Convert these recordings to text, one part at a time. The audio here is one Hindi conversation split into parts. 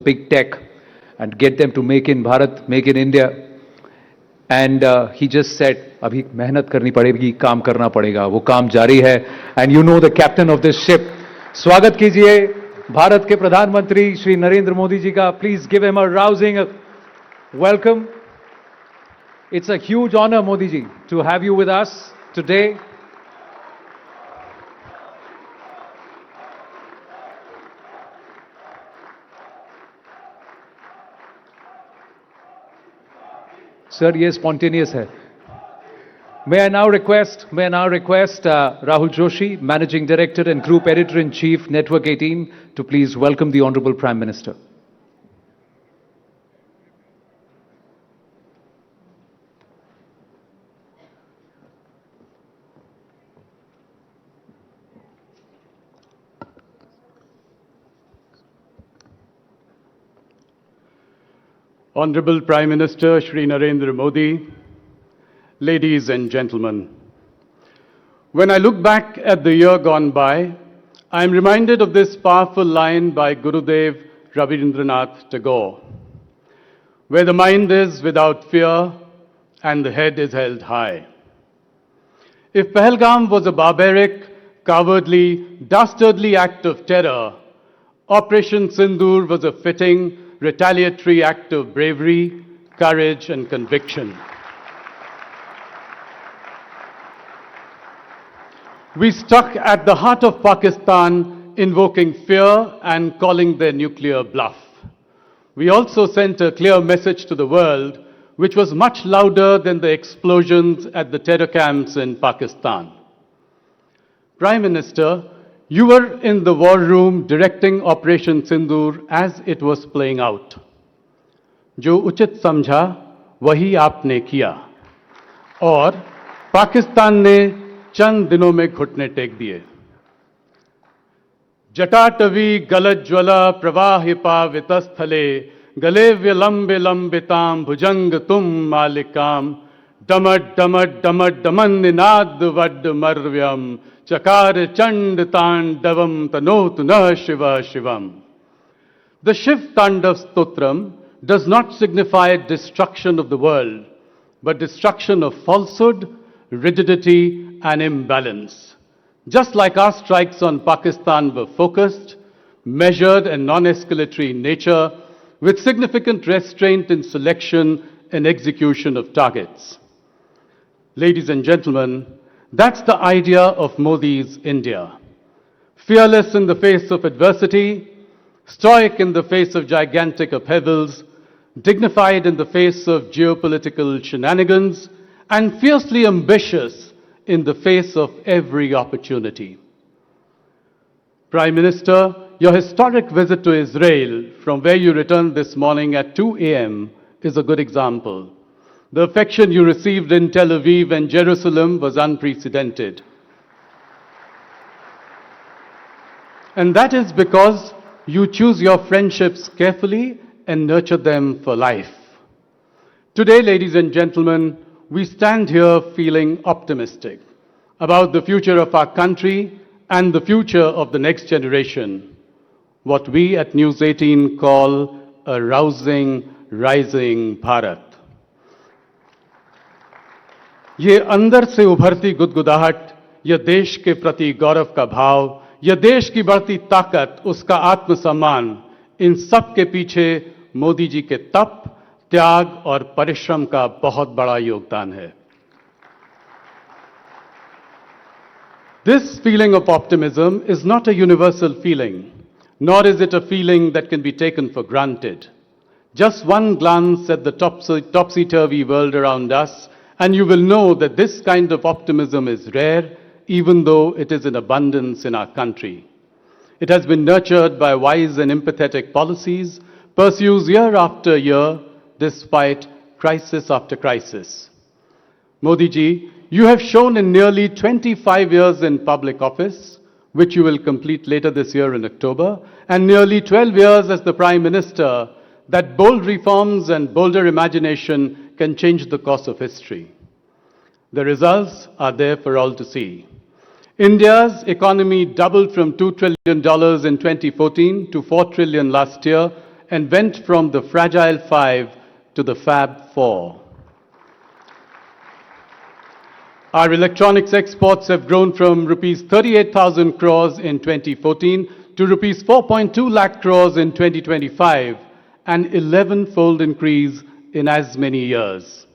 big tech and get them to make in Bharat, make in India. And he just said, अभी मेहनत करनी पड़ेगी, काम करना पड़ेगा, वो काम जारी है. And you know the captain of this ship. स्वागत कीजिए भारत के प्रधानमंत्री श्री नरेंद्र मोदी जी का. Please give him a rousing welcome. It's a huge honor, Modi ji, to have you with us today. Sir, ये spontaneous है. May I now request Rahul Joshi, Managing Director and Group Editor-in-Chief, Network 18, to please welcome the Honorable Prime Minister. Honorable Prime Minister Shri Narendra Modi, ladies and gentlemen, when I look back at the year gone by, I am reminded of this powerful line by Gurudev Rabindranath Tagore, where the mind is without fear and the head is held high. If Pahalgam was a barbaric, cowardly, dastardly act of terror, Operation Sindoor was a fitting, retaliatory act of bravery, courage, and conviction. We struck at the heart of Pakistan, invoking fear and calling their nuclear bluff. We also sent a clear message to the world, which was much louder than the explosions at the terror camps in Pakistan. Prime Minister, you were in the war room directing Operation Sindoor as it was playing out. जो उचित समझा वही आपने किया और पाकिस्तान ने चंद दिनों में घुटने टेक दिए. जटाटवी गलज्ज्वला प्रवाहिपा वितस्थले गले विलंबे लंबिताम भुजंग तुम मालिकाम डमट डमट डमट डमन निनाद वड मर्व्यम चकार चंड तांडवम तनोत न Shiva Shivam. The Shiv Tandav Stotram does not signify destruction of the world, but destruction of falsehood, rigidity, and imbalance. Just like our strikes on Pakistan were focused, measured, and non-escalatory in nature, with significant restraint in selection and execution of targets. Ladies and gentlemen, that's the idea of Modi's India. Fearless in the face of adversity, stoic in the face of gigantic upheavals, dignified in the face of geopolitical shenanigans, and fiercely ambitious in the face of every opportunity. Prime Minister, your historic visit to Israel, from where you returned this morning at 2 a.m., is a good example. The affection you received in Tel Aviv and Jerusalem was unprecedented. And that is because you choose your friendships carefully and nurture them for life. Today, ladies and gentlemen, we stand here feeling optimistic about the future of our country and the future of the next generation. What we at News 18 call a rousing, rising Bharat. ये अंदर से उभरती गुदगुदाहट, यह देश के प्रति गौरव का भाव, यह देश की बढ़ती ताकत, उसका आत्मसम्मान, इन सब के पीछे मोदी जी के तप, त्याग और परिश्रम का बहुत बड़ा योगदान है. This feeling of optimism is not a universal feeling, nor is it a feeling that can be taken for granted. Just one glance at the topsy-turvy world around us, and you will know that this kind of optimism is rare, even though it is in abundance in our country. It has been nurtured by wise and empathetic policies, pursues year after year, despite crisis after crisis. Modi ji, you have shown in nearly 25 years in public office, which you will complete later this year in October, and nearly 12 years as the Prime Minister, that bold reforms and bolder imagination can change the course of history. The results are there for all to see. India's economy doubled from $2 trillion in 2014 to $4 trillion last year, and went from the fragile 5 to the Fab 4. Our electronics exports have grown from rupees 38,000 crores in 2014 to rupees 4.2 lakh crores in 2025, an 11-fold increase in as many years.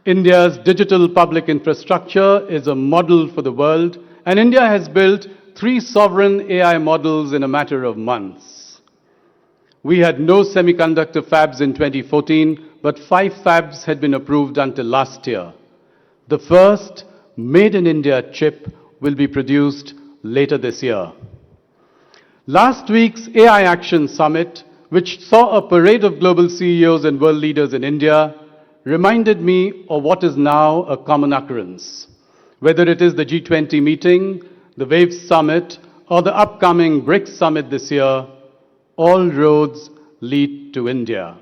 India's digital public infrastructure is a model for the world, and India has built 3 sovereign AI models in a matter of months. We had no semiconductor fabs in 2014, but 5 fabs had been approved until last year. The first Made in India chip will be produced later this year. Last week's AI Action Summit, which saw a parade of global CEOs and world leaders in India, reminded me of what is now a common occurrence. Whether it is the G20 meeting, the WAVE Summit, or the upcoming BRICS Summit this year, all roads lead to India.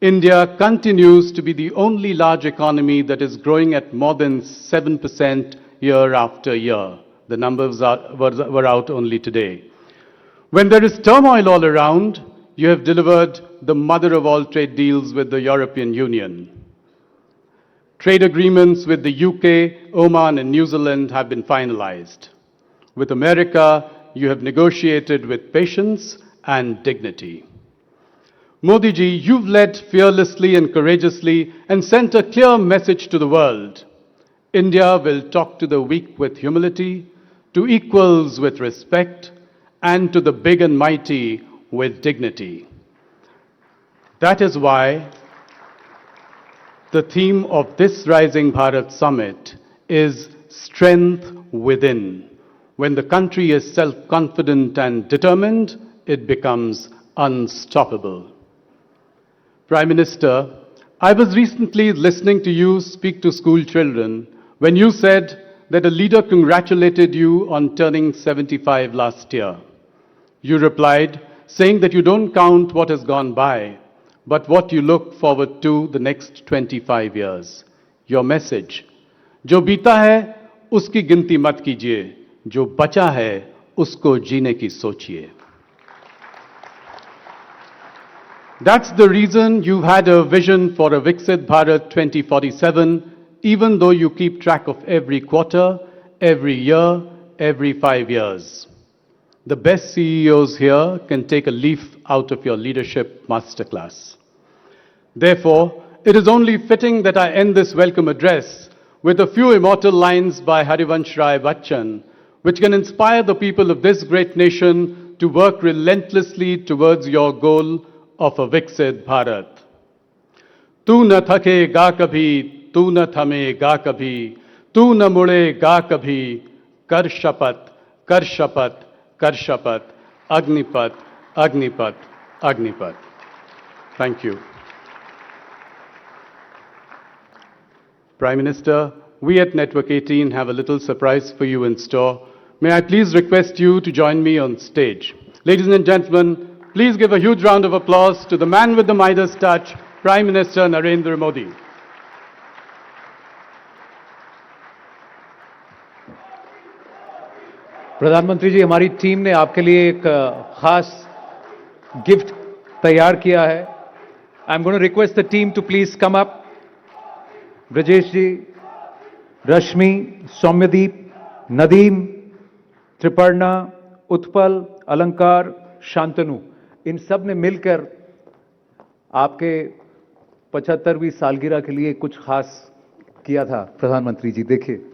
India continues to be the only large economy that is growing at more than 7% year after year. The numbers were out only today. When there is turmoil all around, you have delivered the mother of all trade deals with the European Union. Trade agreements with the UK, Oman, and New Zealand have been finalized. With America, you have negotiated with patience and dignity. Modi ji, you've led fearlessly and courageously and sent a clear message to the world. India will talk to the weak with humility, to equals with respect, and to the big and mighty with dignity. That is why the theme of this Rising Bharat Summit is Strength Within. When the country is self-confident and determined, it becomes unstoppable. Prime Minister, I was recently listening to you speak to school children when you said that a leader congratulated you on turning 75 last year. You replied, saying that you don't count what has gone by, but what you look forward to the next 25 years. Your message, जो बीता है उसकी गिनती मत कीजिए, जो बचा है उसको जीने की सोचिए. That's the reason you've had a vision for a Viksit Bharat 2047, even though you keep track of every quarter, every year, every 5 years. The best CEOs here can take a leaf out of your leadership masterclass. Therefore, it is only fitting that I end this welcome address with a few immortal lines by Harivansh Rai Bachchan, which can inspire the people of this great nation to work relentlessly towards your goal of a Viksit Bharat. तू न थकेगा कभी, तू न थमेगा कभी, तू न मुड़ेगा कभी, कर शपथ, कर शपथ, कर शपथ, Agnipat, Agnipat, Agnipat. Thank you. Prime Minister, we at Network 18 have a little surprise for you in store. May I please request you to join me on stage. Ladies and gentlemen, please give a huge round of applause to the man with the Midas touch, Prime Minister Narendra Modi. प्रधानमंत्री जी, हमारी टीम ने आपके लिए एक खास गिफ्ट तैयार किया है. I am going to request the team to please come up. Brajesh ji, Rashmi, Soumyadeep, Nadeem, Triparna, Utpal, Alankar, Shantanu, इन सब ने मिलकर आपके 75वीं सालगिरह के लिए कुछ खास किया था. प्रधानमंत्री जी देखिए.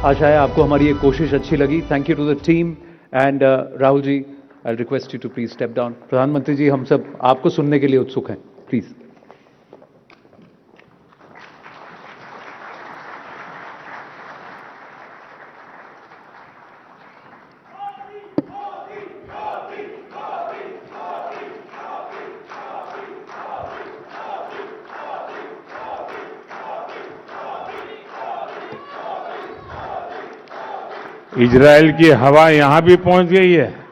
आशा है आपको हमारी ये कोशिश अच्छी लगी. Thank you to the team and Rahul ji, I request you to please step down. प्रधानमंत्री जी, हम सब आपको सुनने के लिए उत्सुक हैं. प्लीज. इजराइल की हवा यहां भी पहुंच गई है.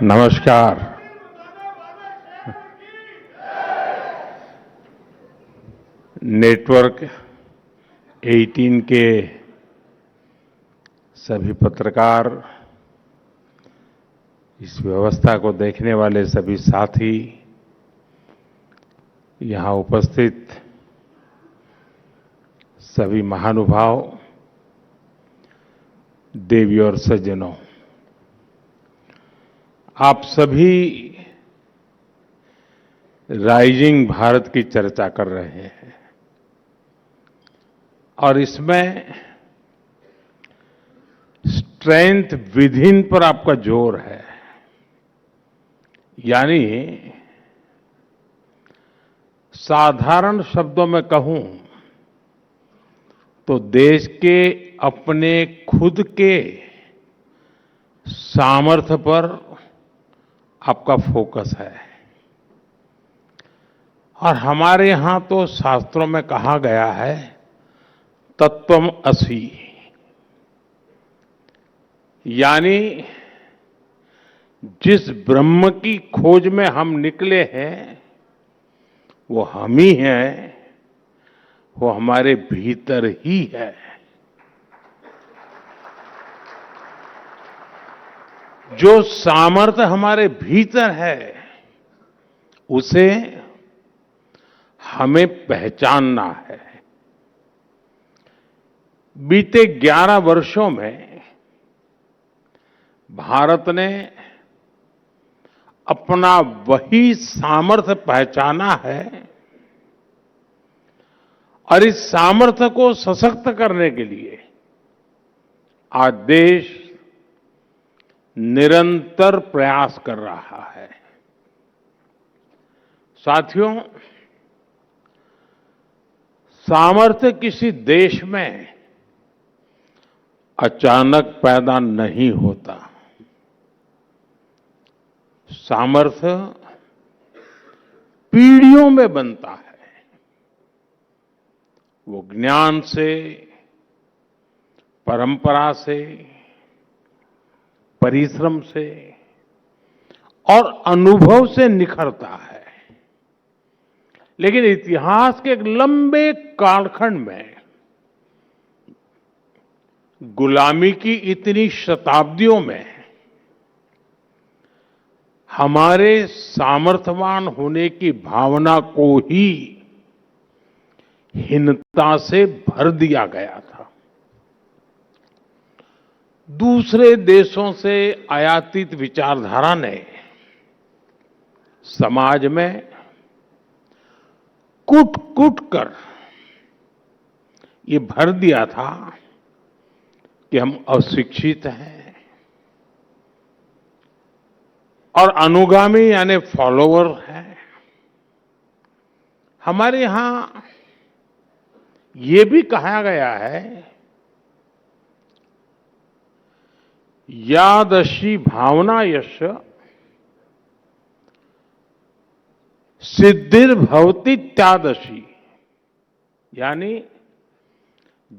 नमस्कार. नेटवर्क 18 के सभी पत्रकार, इस व्यवस्था को देखने वाले सभी साथी, यहां उपस्थित सभी महानुभाव, देवी और सज्जनों, आप सभी राइजिंग भारत की चर्चा कर रहे हैं और इसमें स्ट्रेंथ विद इन पर आपका जोर है. यानी साधारण शब्दों में कहूं तो देश के अपने खुद के सामर्थ्य पर आपका फोकस है. और हमारे यहां तो शास्त्रों में कहा गया है, तत्वम असि. यानी जिस ब्रह्म की खोज में हम निकले हैं वो हम ही हैं, वो हमारे भीतर ही है. जो सामर्थ्य हमारे भीतर है उसे हमें पहचानना है. बीते 11 वर्षों में भारत ने अपना वही सामर्थ्य पहचाना है और इस सामर्थ्य को सशक्त करने के लिए आज देश निरंतर प्रयास कर रहा है. साथियों, सामर्थ्य किसी देश में अचानक पैदा नहीं होता. सामर्थ्य पीढ़ियों में बनता है. वो ज्ञान से, परंपरा से, परिश्रम से और अनुभव से निखरता है. लेकिन इतिहास के एक लंबे कालखंड में गुलामी की इतनी शताब्दियों में हमारे सामर्थ्यवान होने की भावना को ही हीनता से भर दिया गया था. दूसरे देशों से आयातित विचारधारा ने समाज में कूट-कूट कर ये भर दिया था कि हम अशिक्षित हैं और अनुगामी यानी फॉलोवर हैं. हमारे यहां ये भी कहा गया है, यादशी भावना यश सिद्धिर्भवति त्यादशी. यानी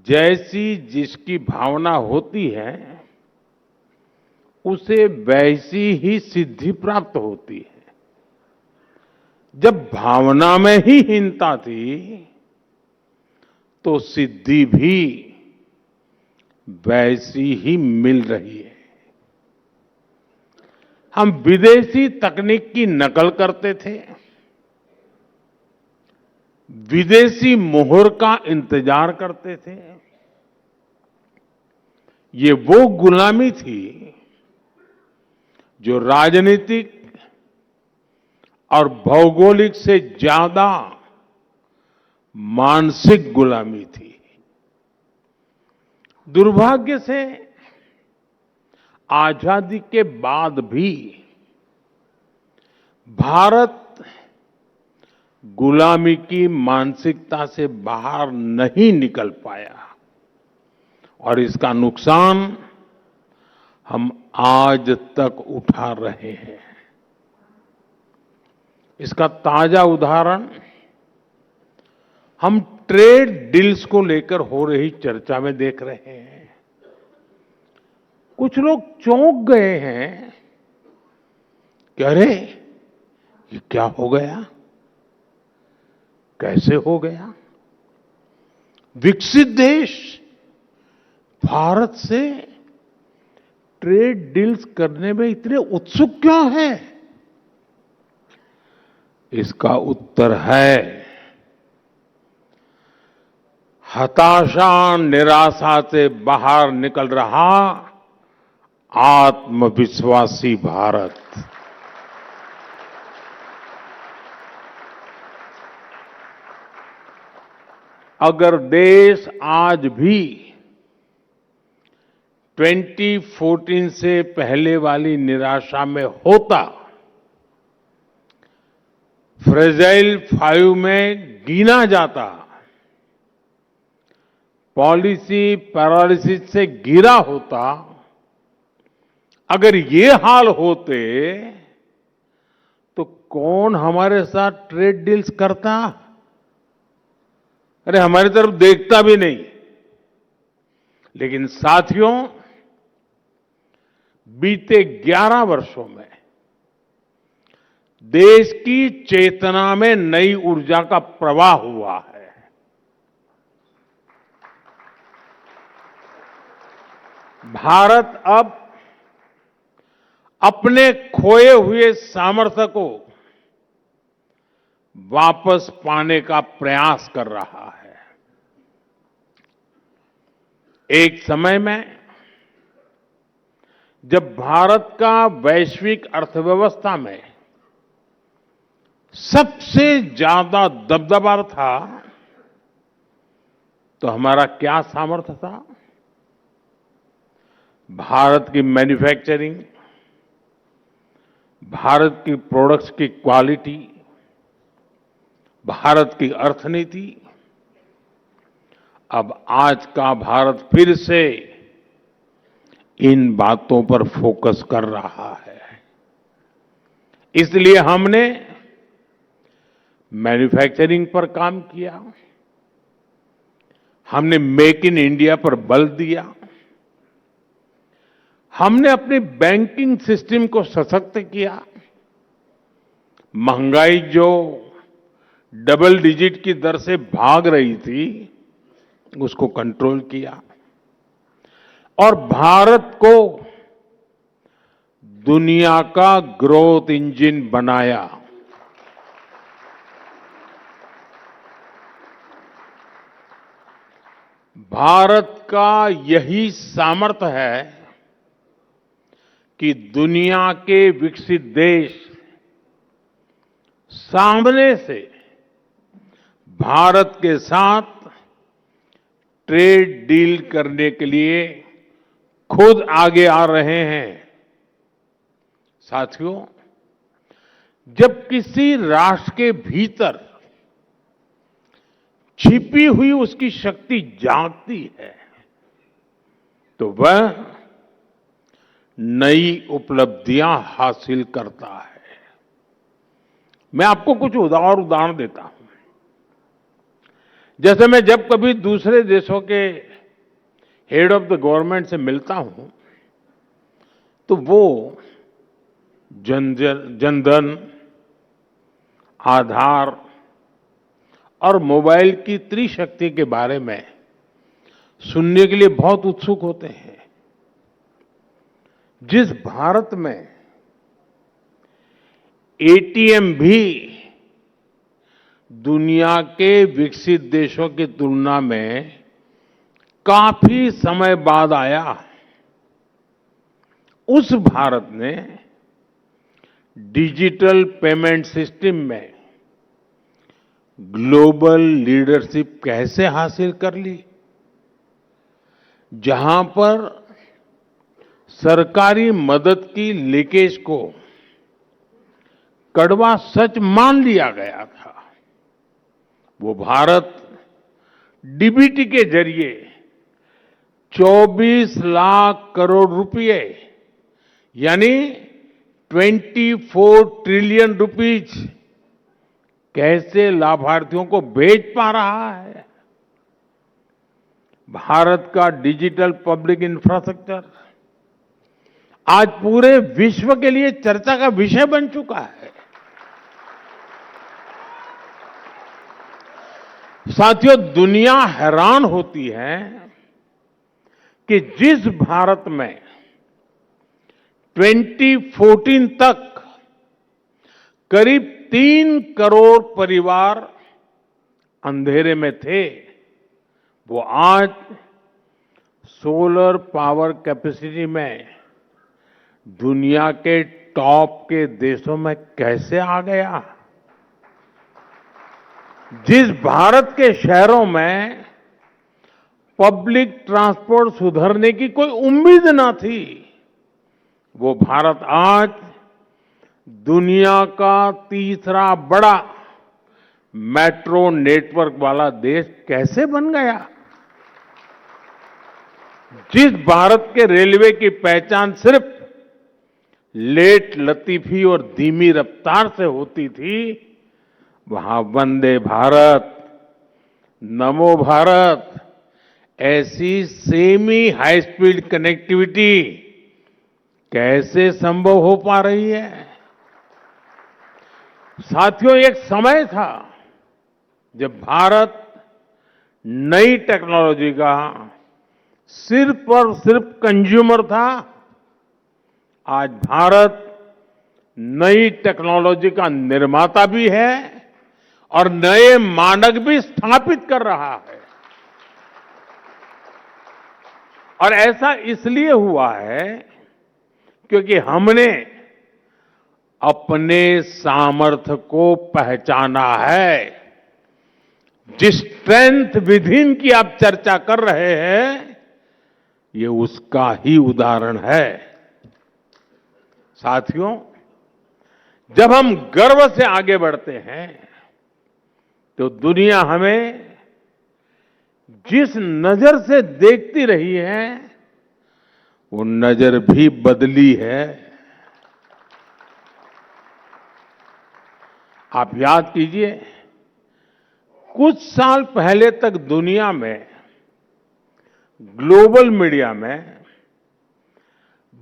जैसी जिसकी भावना होती है उसे वैसी ही सिद्धि प्राप्त होती है. जब भावना में ही हीनता थी तो सिद्धि भी वैसी ही मिल रही है। हम विदेशी तकनीक की नकल करते थे, विदेशी मोहर का इंतजार करते थे। ये वो गुलामी थी जो राजनीतिक और भौगोलिक से ज्यादा मानसिक गुलामी थी। दुर्भाग्य से आजादी के बाद भी भारत गुलामी की मानसिकता से बाहर नहीं निकल पाया और इसका नुकसान हम आज तक उठा रहे हैं। इसका ताजा उदाहरण हम ट्रेड डील्स को लेकर हो रही चर्चा में देख रहे हैं। कुछ लोग चौंक गए हैं कि अरे ये क्या हो गया, कैसे हो गया? विकसित देश भारत से ट्रेड डील्स करने में इतने उत्सुक क्यों हैं? इसका उत्तर है हताशा, निराशा से बाहर निकल रहा आत्मविश्वासी भारत। अगर देश आज भी 2014 से पहले वाली निराशा में होता, फ्रेजाइल 5 में गिना जाता, पॉलिसी पैरालिसिस से गिरा होता, अगर ये हाल होते तो कौन हमारे साथ ट्रेड डील्स करता? अरे हमारी तरफ देखता भी नहीं। लेकिन साथियों, बीते 11 वर्षों में देश की चेतना में नई ऊर्जा का प्रवाह हुआ है। भारत अब अपने खोए हुए सामर्थ्य को वापस पाने का प्रयास कर रहा है। एक समय में जब भारत का वैश्विक अर्थव्यवस्था में सबसे ज्यादा दबदबा था, तो हमारा क्या सामर्थ्य था? भारत की मैन्युफैक्चरिंग, भारत की प्रोडक्ट्स की क्वालिटी, भारत की अर्थनीति। अब आज का भारत फिर से इन बातों पर फोकस कर रहा है। इसलिए हमने मैन्युफैक्चरिंग पर काम किया, हमने मेक इन इंडिया पर बल दिया, हमने अपने बैंकिंग सिस्टम को सशक्त किया, महंगाई जो डबल डिजिट की दर से भाग रही थी उसको कंट्रोल किया और भारत को दुनिया का ग्रोथ इंजन बनाया। भारत का यही सामर्थ्य है कि दुनिया के विकसित देश सामने से भारत के साथ ट्रेड डील करने के लिए खुद आगे आ रहे हैं। साथियों, जब किसी राष्ट्र के भीतर छिपी हुई उसकी शक्ति जागती है तो वह नई उपलब्धियां हासिल करता है। मैं आपको कुछ और उदाहरण देता हूं। जैसे मैं जब कभी दूसरे देशों के हेड ऑफ द गवर्नमेंट से मिलता हूं तो वो जनधन, आधार और मोबाइल की त्रिशक्ति के बारे में सुनने के लिए बहुत उत्सुक होते हैं। जिस भारत में एटीएम भी दुनिया के विकसित देशों की तुलना में काफी समय बाद आया, उस भारत ने डिजिटल पेमेंट सिस्टम में ग्लोबल लीडरशिप कैसे हासिल कर ली, जहां पर सरकारी मदद की लीकेज को कड़वा सच मान लिया गया था। वो भारत डीबीटी के जरिए 24 लाख करोड़ रुपए यानी 24 ट्रिलियन रुपीज कैसे लाभार्थियों को भेज पा रहा है। भारत का डिजिटल पब्लिक इंफ्रास्ट्रक्चर आज पूरे विश्व के लिए चर्चा का विषय बन चुका है। साथियों, दुनिया हैरान होती है कि जिस भारत में 2014 तक करीब 3 करोड़ परिवार अंधेरे में थे, वो आज सोलर पावर कैपेसिटी में दुनिया के टॉप के देशों में कैसे आ गया। जिस भारत के शहरों में पब्लिक ट्रांसपोर्ट सुधरने की कोई उम्मीद न थी, वो भारत आज दुनिया का तीसरा बड़ा मेट्रो नेटवर्क वाला देश कैसे बन गया। जिस भारत के रेलवे की पहचान सिर्फ लेट लतीफी और धीमी रफ्तार से होती थी, वहां वंदे भारत, नमो भारत ऐसी सेमी हाई स्पीड कनेक्टिविटी कैसे संभव हो पा रही है। साथियों, एक समय था जब भारत नई टेक्नोलॉजी का सिर्फ और सिर्फ कंज्यूमर था। आज भारत नई टेक्नोलॉजी का निर्माता भी है और नए मानक भी स्थापित कर रहा है। और ऐसा इसलिए हुआ है क्योंकि हमने अपने सामर्थ्य को पहचाना है। जिस स्ट्रेंथ विदिन की आप चर्चा कर रहे हैं, ये उसका ही उदाहरण है। साथियों, जब हम गर्व से आगे बढ़ते हैं तो दुनिया हमें जिस नजर से देखती रही है, वो नजर भी बदली है। आप याद कीजिए, कुछ साल पहले तक दुनिया में ग्लोबल मीडिया में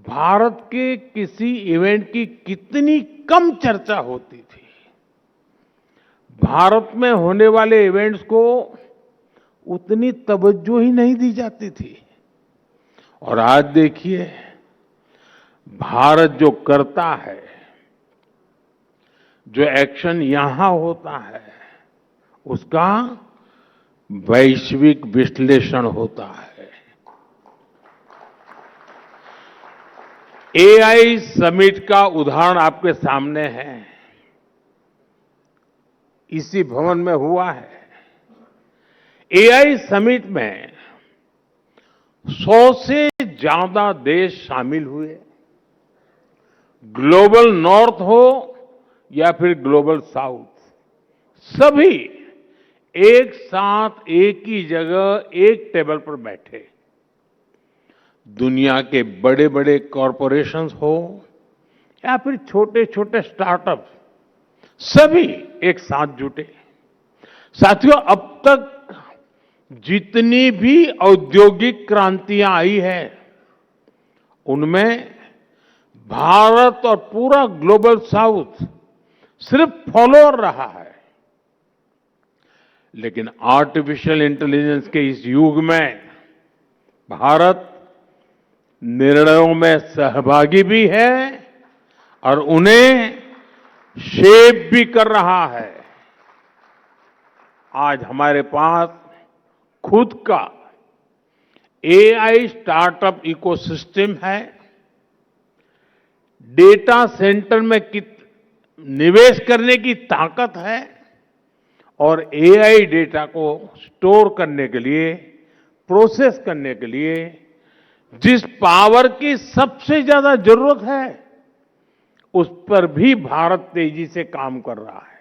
भारत के किसी इवेंट की कितनी कम चर्चा होती थी। भारत में होने वाले इवेंट्स को उतनी तवज्जो ही नहीं दी जाती थी। और आज देखिए, भारत जो करता है, जो एक्शन यहां होता है, उसका वैश्विक विश्लेषण होता है। एआई समिट का उदाहरण आपके सामने है, इसी भवन में हुआ है। एआई समिट में 100 से ज्यादा देश शामिल हुए। ग्लोबल नॉर्थ हो या फिर ग्लोबल साउथ, सभी एक साथ एक ही जगह एक टेबल पर बैठे। दुनिया के बड़े बड़े कॉरपोरेशंस हो या फिर छोटे छोटे स्टार्टअप, सभी एक साथ जुटे। साथियों, अब तक जितनी भी औद्योगिक क्रांतियां आई है, उनमें भारत और पूरा ग्लोबल साउथ सिर्फ फॉलोअर रहा है। लेकिन आर्टिफिशियल इंटेलिजेंस के इस युग में भारत निर्णयों में सहभागी भी है और उन्हें शेप भी कर रहा है। आज हमारे पास खुद का एआई स्टार्टअप इकोसिस्टम है। डेटा सेंटर में निवेश करने की ताकत है और एआई डेटा को स्टोर करने के लिए, प्रोसेस करने के लिए जिस पावर की सबसे ज्यादा जरूरत है, उस पर भी भारत तेजी से काम कर रहा है।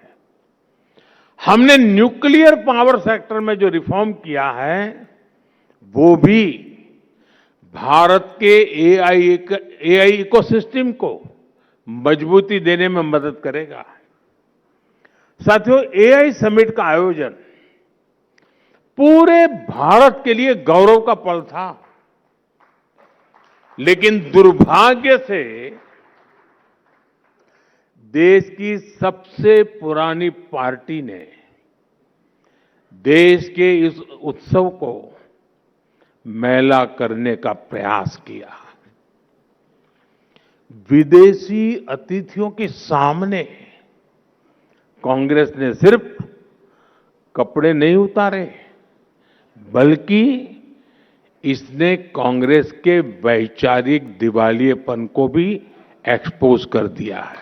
हमने न्यूक्लियर पावर सेक्टर में जो रिफॉर्म किया है, वो भी भारत के एआई इकोसिस्टम को मजबूती देने में मदद करेगा। साथियों, एआई समिट का आयोजन पूरे भारत के लिए गौरव का पल था, लेकिन दुर्भाग्य से देश की सबसे पुरानी पार्टी ने देश के इस उत्सव को मैला करने का प्रयास किया। विदेशी अतिथियों के सामने कांग्रेस ने सिर्फ कपड़े नहीं उतारे, बल्कि इसने कांग्रेस के वैचारिक दिवालियेपन को भी एक्सपोज कर दिया है।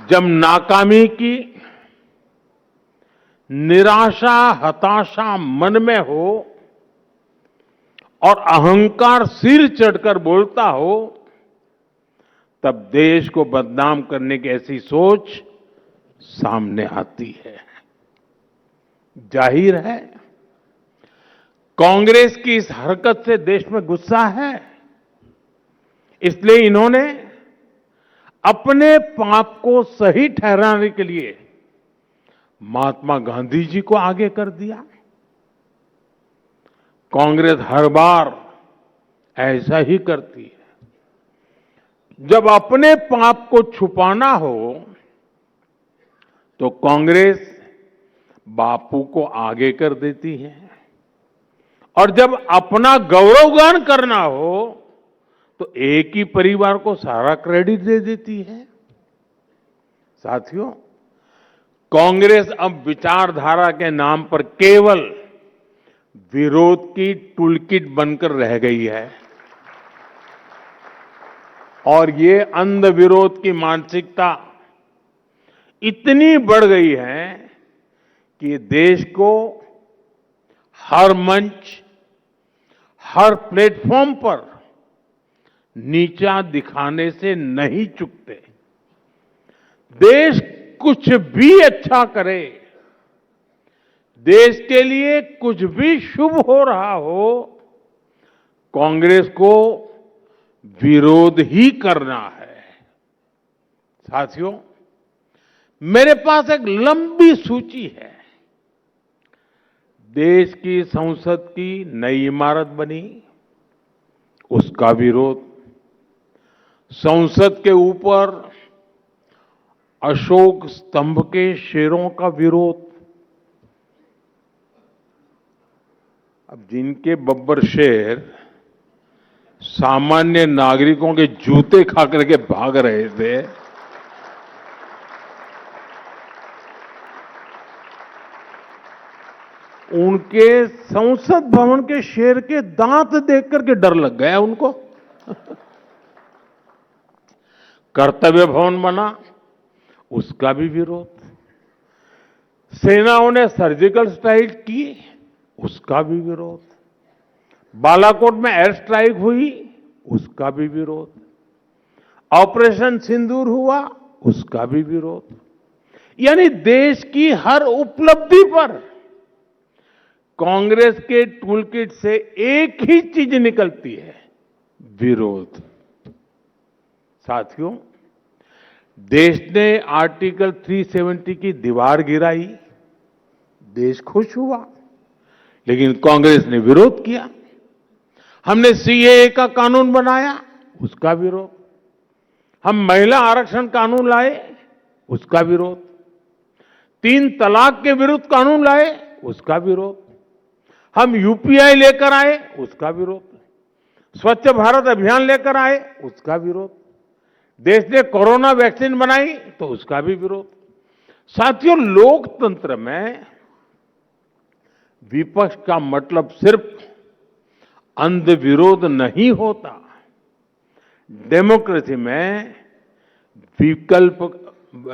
जब नाकामी की निराशा, हताशा मन में हो और अहंकार सिर चढ़कर बोलता हो, तब देश को बदनाम करने की ऐसी सोच सामने आती है। जाहिर है, कांग्रेस की इस हरकत से देश में गुस्सा है। इसलिए इन्होंने अपने पाप को सही ठहराने के लिए महात्मा गांधी जी को आगे कर दिया। कांग्रेस हर बार ऐसा ही करती है। जब अपने पाप को छुपाना हो तो कांग्रेस बापू को आगे कर देती है, और जब अपना गौरवगान करना हो तो एक ही परिवार को सारा क्रेडिट दे देती है। साथियों, कांग्रेस अब विचारधारा के नाम पर केवल विरोध की टूलकिट बनकर रह गई है, और ये अंध विरोध की मानसिकता इतनी बढ़ गई है कि देश को हर मंच, हर प्लेटफॉर्म पर नीचा दिखाने से नहीं चूकते। देश कुछ भी अच्छा करे, देश के लिए कुछ भी शुभ हो रहा हो, कांग्रेस को विरोध ही करना है। साथियों, मेरे पास एक लंबी सूची है। देश की संसद की नई इमारत बनी, उसका विरोध। संसद के ऊपर अशोक स्तंभ के शेरों का विरोध। अब जिनके बब्बर शेर सामान्य नागरिकों के जूते खा करके भाग रहे थे, उनके संसद भवन के शेर के दांत देख करके डर लग गया उनको। कर्तव्य भवन बना, उसका भी विरोध। सेनाओं ने सर्जिकल स्ट्राइक की, उसका भी विरोध। बालाकोट में एयर स्ट्राइक हुई, उसका भी विरोध। ऑपरेशन सिंदूर हुआ, उसका भी विरोध। यानी देश की हर उपलब्धि पर कांग्रेस के टूलकिट से एक ही चीज निकलती है, विरोध। साथियों, देश ने आर्टिकल 370 की दीवार गिराई, देश खुश हुआ, लेकिन कांग्रेस ने विरोध किया। हमने सीएए का कानून बनाया, उसका विरोध। हम महिला आरक्षण कानून लाए, उसका विरोध। 3 तलाक के विरुद्ध कानून लाए, उसका विरोध। हम यूपीआई लेकर आए, उसका विरोध। स्वच्छ भारत अभियान लेकर आए, उसका विरोध। देश ने कोरोना वैक्सीन बनाई तो उसका भी विरोध। साथियों, लोकतंत्र में विपक्ष का मतलब सिर्फ अंध विरोध नहीं होता। डेमोक्रेसी में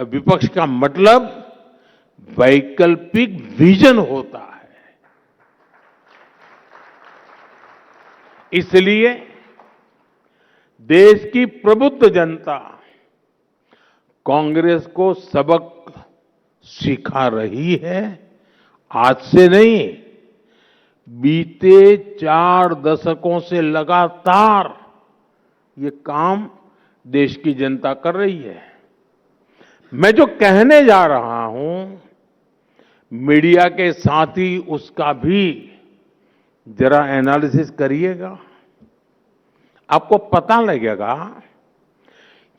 विपक्ष का मतलब वैकल्पिक विजन होता है। इसलिए देश की प्रबुद्ध जनता कांग्रेस को सबक सिखा रही है। आज से नहीं, बीते 4 दशकों से लगातार ये काम देश की जनता कर रही है। मैं जो कहने जा रहा हूं, मीडिया के साथ ही उसका भी जरा एनालिसिस करिएगा। आपको पता लगेगा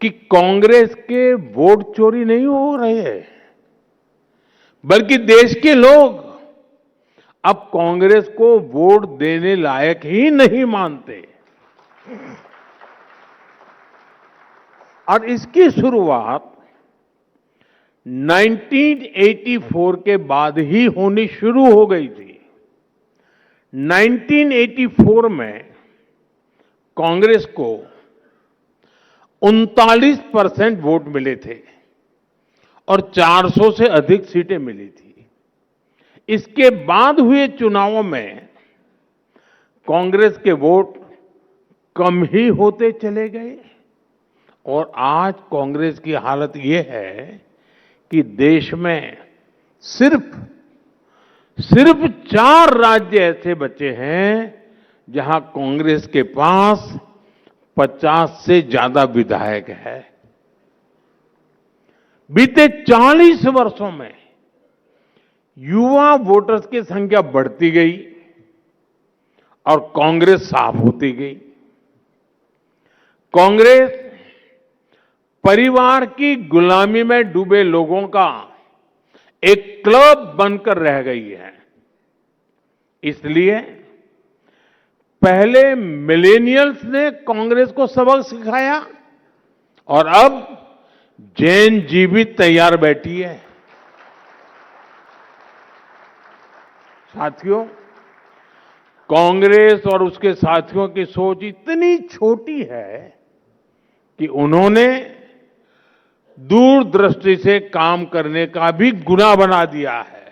कि कांग्रेस के वोट चोरी नहीं हो रहे हैं, बल्कि देश के लोग अब कांग्रेस को वोट देने लायक ही नहीं मानते। और इसकी शुरुआत 1984 के बाद ही होनी शुरू हो गई थी। 1984 में कांग्रेस को 39% वोट मिले थे और 400 से अधिक सीटें मिली थी। इसके बाद हुए चुनावों में कांग्रेस के वोट कम ही होते चले गए और आज कांग्रेस की हालत यह है कि देश में सिर्फ 4 राज्य ऐसे बचे हैं जहां कांग्रेस के पास 50 से ज्यादा विधायक है। बीते 40 वर्षों में युवा वोटर्स की संख्या बढ़ती गई और कांग्रेस साफ होती गई। कांग्रेस परिवार की गुलामी में डूबे लोगों का एक क्लब बनकर रह गई है। इसलिए पहले मिलेनियल्स ने कांग्रेस को सबक सिखाया और अब जेन जी भी तैयार बैठी है। साथियों, कांग्रेस और उसके साथियों की सोच इतनी छोटी है कि उन्होंने दूरदृष्टि से काम करने का भी गुनाह बना दिया है।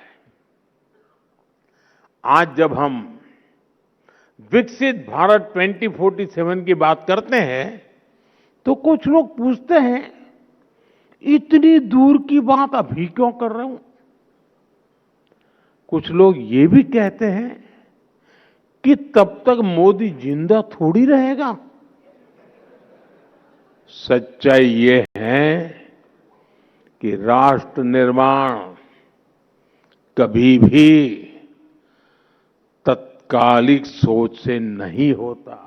आज जब हम विकसित भारत 2047 की बात करते हैं तो कुछ लोग पूछते हैं, इतनी दूर की बात अभी क्यों कर रहे हूं? कुछ लोग ये भी कहते हैं कि तब तक मोदी जिंदा थोड़ी रहेगा। सच्चाई ये है कि राष्ट्र निर्माण कभी भी तत्कालिक सोच से नहीं होता।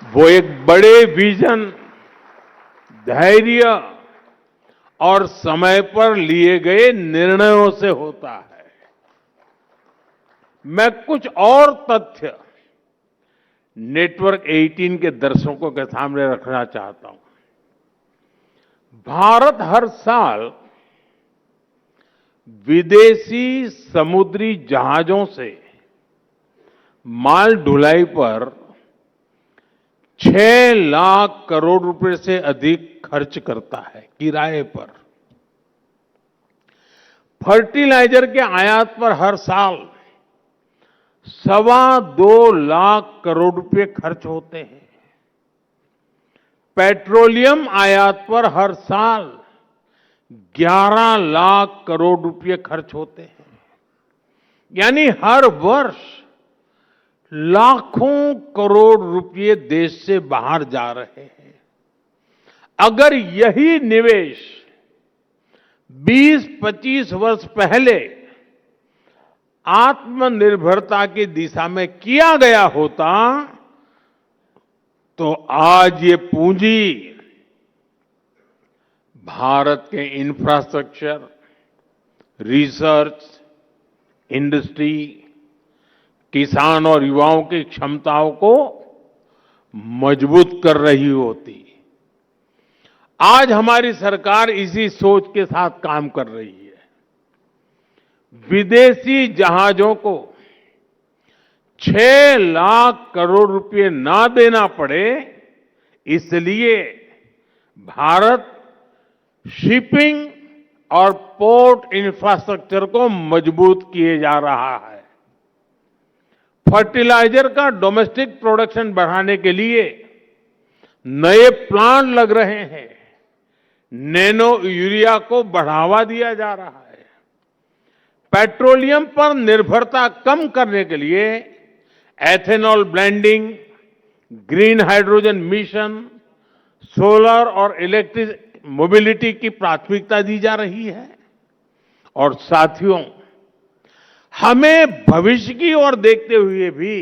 वो एक बड़े विजन, धैर्य और समय पर लिए गए निर्णयों से होता है। मैं कुछ और तथ्य नेटवर्क 18 के दर्शकों के सामने रखना चाहता हूं। भारत हर साल विदेशी समुद्री जहाजों से माल ढुलाई पर 6 लाख करोड़ रुपए से अधिक खर्च करता है किराए पर। फर्टिलाइजर के आयात पर हर साल 2.25 लाख करोड़ रुपए खर्च होते हैं। पेट्रोलियम आयात पर हर साल 11 लाख करोड़ रुपए खर्च होते हैं। यानी हर वर्ष लाखों करोड़ रुपए देश से बाहर जा रहे हैं। अगर यही निवेश 20-25 वर्ष पहले आत्मनिर्भरता की दिशा में किया गया होता तो आज ये पूंजी भारत के इंफ्रास्ट्रक्चर, रिसर्च, इंडस्ट्री, किसान और युवाओं की क्षमताओं को मजबूत कर रही होती। आज हमारी सरकार इसी सोच के साथ काम कर रही है। विदेशी जहाजों को 6 लाख करोड़ रुपए ना देना पड़े, इसलिए भारत शिपिंग और पोर्ट इंफ्रास्ट्रक्चर को मजबूत किए जा रहा है। फर्टिलाइजर का डोमेस्टिक प्रोडक्शन बढ़ाने के लिए नए प्लांट लग रहे हैं। नैनो यूरिया को बढ़ावा दिया जा रहा है। पेट्रोलियम पर निर्भरता कम करने के लिए ethanol blending, green hydrogen mission, solar और इलेक्ट्रिक मोबिलिटी की प्राथमिकता दी जा रही है। और साथियों, हमें भविष्य की ओर देखते हुए भी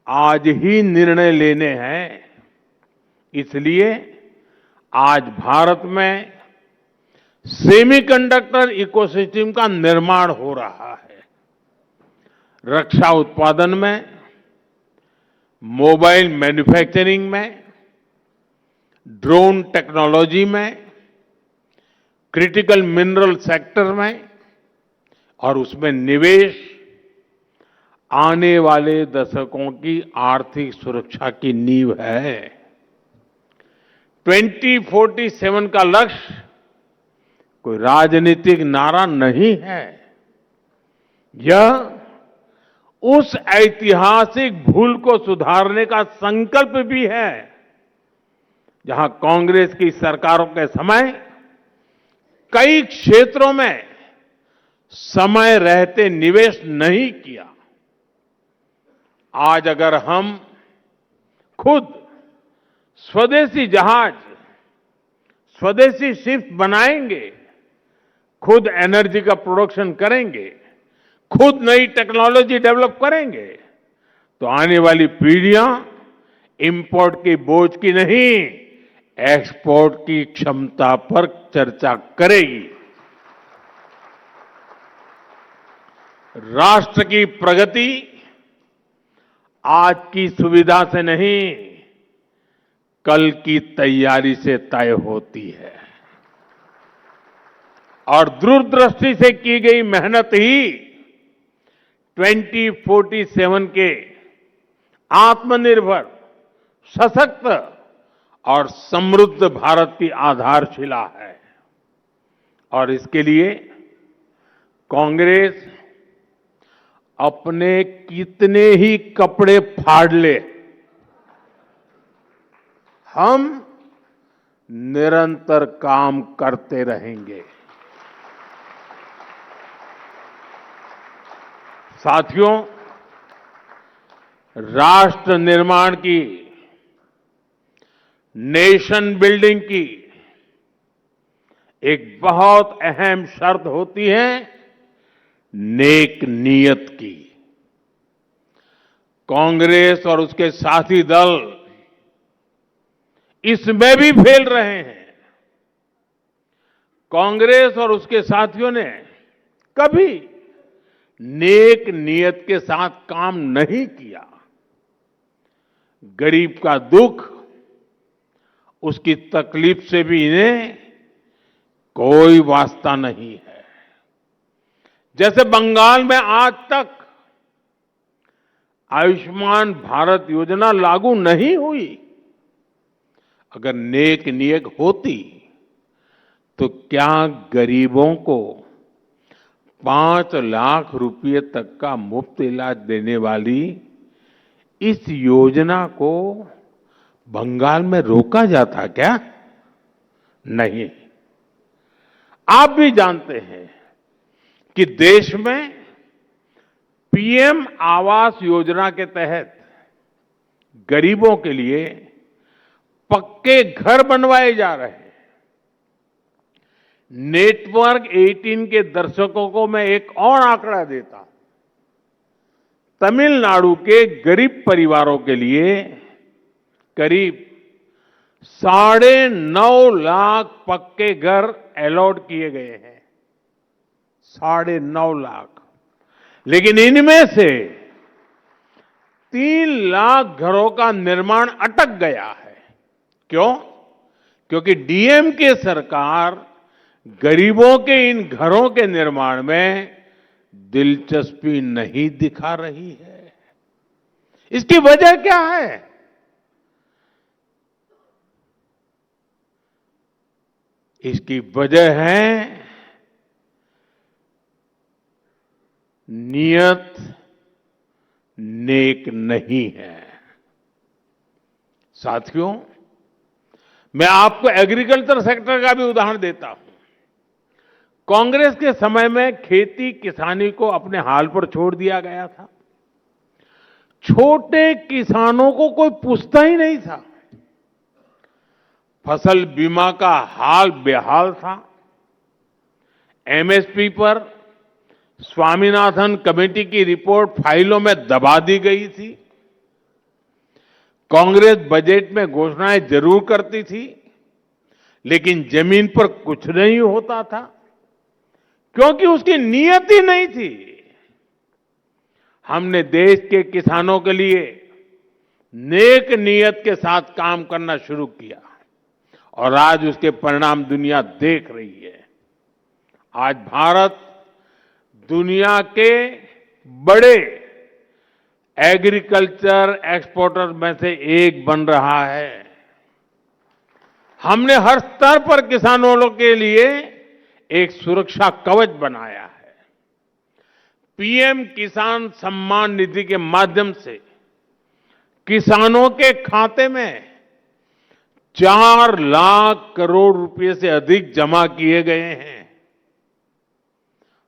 आज ही निर्णय लेने हैं। इसलिए आज भारत में सेमीकंडक्टर इकोसिस्टम का निर्माण हो रहा है। रक्षा उत्पादन में, मोबाइल मैन्युफैक्चरिंग में, ड्रोन टेक्नोलॉजी में, क्रिटिकल मिनरल सेक्टर में और उसमें निवेश आने वाले दशकों की आर्थिक सुरक्षा की नींव है। 2047 का लक्ष्य कोई राजनीतिक नारा नहीं है। यह उस ऐतिहासिक भूल को सुधारने का संकल्प भी है जहां कांग्रेस की सरकारों के समय कई क्षेत्रों में समय रहते निवेश नहीं किया। आज अगर हम खुद स्वदेशी जहाज, स्वदेशी शिप बनाएंगे, खुद एनर्जी का प्रोडक्शन करेंगे, खुद नई टेक्नोलॉजी डेवलप करेंगे, तो आने वाली पीढ़ियां इंपोर्ट की बोझ की नहीं, एक्सपोर्ट की क्षमता पर चर्चा करेगी। राष्ट्र की प्रगति आज की सुविधा से नहीं, कल की तैयारी से तय होती है। और दूरदृष्टि से की गई मेहनत ही 2047 के आत्मनिर्भर, सशक्त और समृद्ध भारत की आधारशिला है। और इसके लिए कांग्रेस अपने कितने ही कपड़े फाड़ ले, हम निरंतर काम करते रहेंगे। साथियों, राष्ट्र निर्माण की, नेशन बिल्डिंग की एक बहुत अहम शर्त होती है नेक नीयत की। कांग्रेस और उसके साथी दल इसमें भी फेल रहे हैं। कांग्रेस और उसके साथियों ने कभी नेक नीयत के साथ काम नहीं किया। गरीब का दुख, उसकी तकलीफ से भी इन्हें कोई वास्ता नहीं है। जैसे बंगाल में आज तक आयुष्मान भारत योजना लागू नहीं हुई। अगर नेक नीयत होती तो क्या गरीबों को 5 लाख रुपए तक का मुफ्त इलाज देने वाली इस योजना को बंगाल में रोका जाता क्या? नहीं। आप भी जानते हैं कि देश में पीएम आवास योजना के तहत गरीबों के लिए पक्के घर बनवाए जा रहे हैं। नेटवर्क 18 के दर्शकों को मैं एक और आंकड़ा देता हूं। तमिलनाडु के गरीब परिवारों के लिए करीब 9.5 लाख पक्के घर अलॉट किए गए हैं। 9.5 लाख। लेकिन इनमें से 3 लाख घरों का निर्माण अटक गया है। क्यों? क्योंकि डीएमके सरकार गरीबों के इन घरों के निर्माण में दिलचस्पी नहीं दिखा रही है। इसकी वजह क्या है? इसकी वजह है नियत नेक नहीं है। साथियों, मैं आपको एग्रीकल्चर सेक्टर का भी उदाहरण देता हूं। कांग्रेस के समय में खेती किसानी को अपने हाल पर छोड़ दिया गया था। छोटे किसानों को कोई पूछता ही नहीं था। फसल बीमा का हाल बेहाल था। एमएसपी पर स्वामीनाथन कमेटी की रिपोर्ट फाइलों में दबा दी गई थी। कांग्रेस बजट में घोषणाएं जरूर करती थी, लेकिन जमीन पर कुछ नहीं होता था, क्योंकि उसकी नीयत ही नहीं थी। हमने देश के किसानों के लिए नेक नीयत के साथ काम करना शुरू किया और आज उसके परिणाम दुनिया देख रही है। आज भारत दुनिया के बड़े एग्रीकल्चर एक्सपोर्टर में से एक बन रहा है। हमने हर स्तर पर किसानों के लिए एक सुरक्षा कवच बनाया है। पीएम किसान सम्मान निधि के माध्यम से किसानों के खाते में 4 लाख करोड़ रुपए से अधिक जमा किए गए हैं।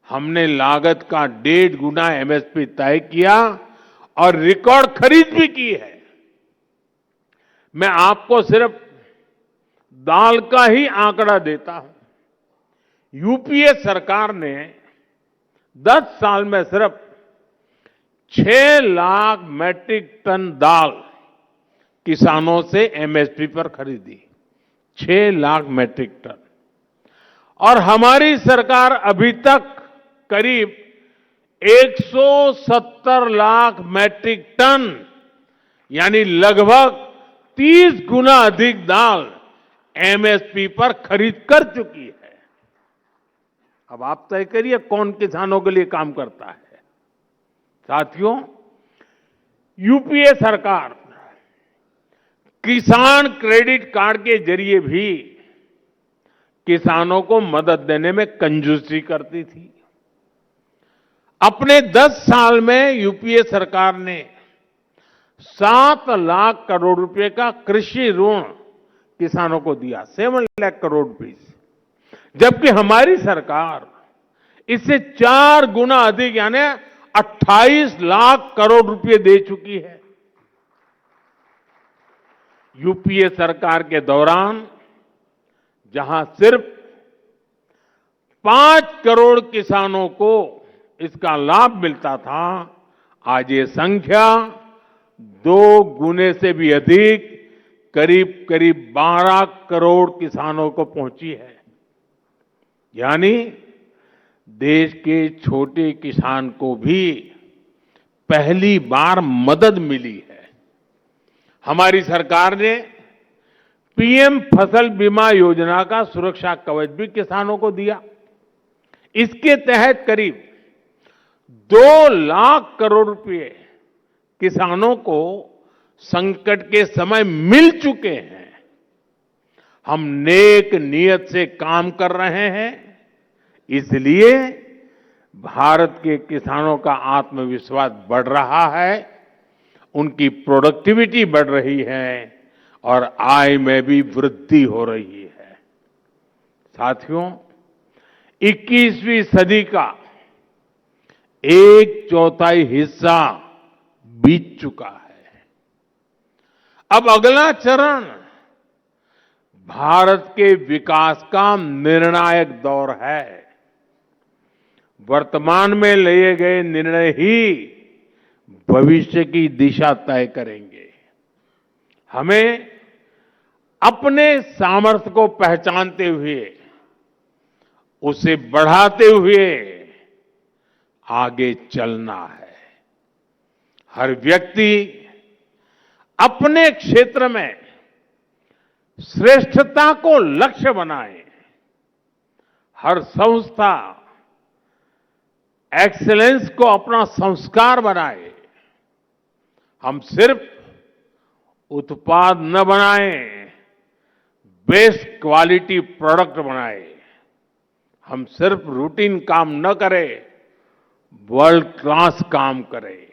हमने लागत का 1.5 गुना एमएसपी तय किया और रिकॉर्ड खरीद भी की है। मैं आपको सिर्फ दाल का ही आंकड़ा देता हूं। यूपीए सरकार ने 10 साल में सिर्फ 6 लाख मैट्रिक टन दाल किसानों से एमएसपी पर खरीदी। 6 लाख मैट्रिक टन। और हमारी सरकार अभी तक करीब 170 लाख मैट्रिक टन यानी लगभग 30 गुना अधिक दाल एमएसपी पर खरीद कर चुकी है। अब आप तय करिए कौन किसानों के लिए काम करता है। साथियों, यूपीए सरकार किसान क्रेडिट कार्ड के जरिए भी किसानों को मदद देने में कंजूसी करती थी। अपने 10 साल में यूपीए सरकार ने 7 लाख करोड़ रुपए का कृषि ऋण किसानों को दिया। 7 लाख करोड़ रुपीस। जबकि हमारी सरकार इससे 4 गुना अधिक यानी 28 लाख करोड़ रुपए दे चुकी है। यूपीए सरकार के दौरान जहां सिर्फ 5 करोड़ किसानों को इसका लाभ मिलता था, आज ये संख्या 2 गुने से भी अधिक करीब करीब 12 करोड़ किसानों को पहुंची है। यानी देश के छोटे किसान को भी पहली बार मदद मिली है। हमारी सरकार ने पीएम फसल बीमा योजना का सुरक्षा कवच भी किसानों को दिया। इसके तहत करीब 2 लाख करोड़ रुपए किसानों को संकट के समय मिल चुके हैं। हम नेक नियत से काम कर रहे हैं, इसलिए भारत के किसानों का आत्मविश्वास बढ़ रहा है, उनकी प्रोडक्टिविटी बढ़ रही है और आय में भी वृद्धि हो रही है। साथियों, 21वीं सदी का 1/4 हिस्सा बीत चुका है। अब अगला चरण भारत के विकास का निर्णायक दौर है। वर्तमान में लिए गए निर्णय ही भविष्य की दिशा तय करेंगे। हमें अपने सामर्थ्य को पहचानते हुए उसे बढ़ाते हुए आगे चलना है। हर व्यक्ति अपने क्षेत्र में श्रेष्ठता को लक्ष्य बनाए। हर संस्था एक्सीलेंस को अपना संस्कार बनाए। हम सिर्फ उत्पाद न बनाएं, बेस्ट क्वालिटी प्रोडक्ट बनाए। हम सिर्फ रूटीन काम न करें, वर्ल्ड क्लास काम करें।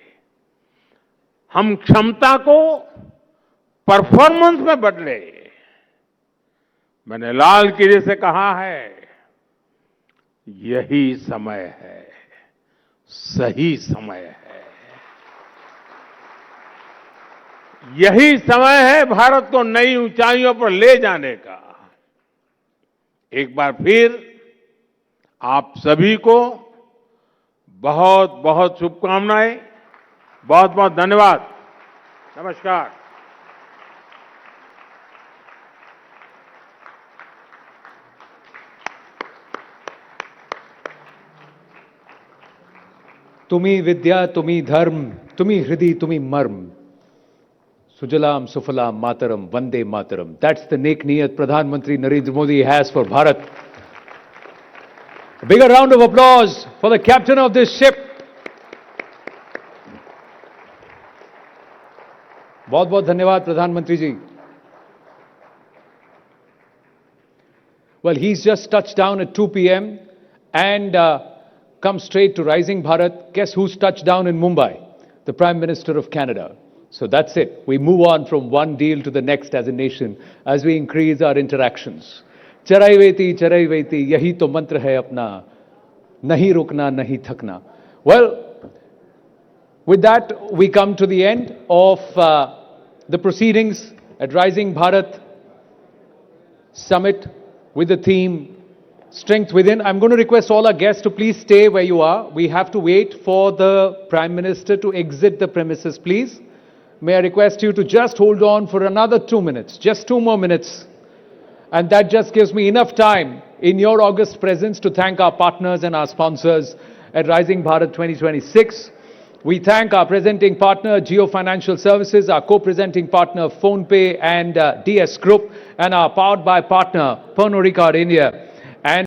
हम क्षमता को परफॉर्मेंस में बदले। मैंने लाल किले से कहा है, यही समय है, सही समय है। यही समय है भारत को नई ऊंचाइयों पर ले जाने का। एक बार फिर आप सभी को बहुत बहुत शुभकामनाएं। बहुत बहुत धन्यवाद। नमस्कार। तुम्ही विद्या, तुम्ही धर्म, तुम्ही हृदय, तुम्ही मर्म. Sujalam Sufalam Mataram Vande Mataram. That's the Nek Niyat Pradhan Mantri Narendra Modi has for Bharat. A bigger round of applause for the captain of this ship. बहुत बहुत धन्यवाद प्रधानमंत्री जी. Well, he's just touched down at 2 p.m. and come straight to Rising Bharat. Guess who's touched down in Mumbai? The Prime Minister of Canada. So that's it. We move on from one deal to the next as a nation as we increase our interactions. Charaiveti, yahi to mantra hai apna. Nahi rukna, nahi thakna. Well, with that, we come to the end of the proceedings at Rising Bharat Summit with the theme Strength Within. I'm going to request all our guests to please stay where you are. We have to wait for the Prime Minister to exit the premises, please. May I request you to just hold on for another 2 minutes, just 2 more minutes. And that just gives me enough time in your august presence to thank our partners and our sponsors at Rising Bharat 2026. We thank our presenting partner, Jio Financial Services, our co-presenting partner, PhonePe and DS Group, and our powered by partner, Pernod Ricard India. And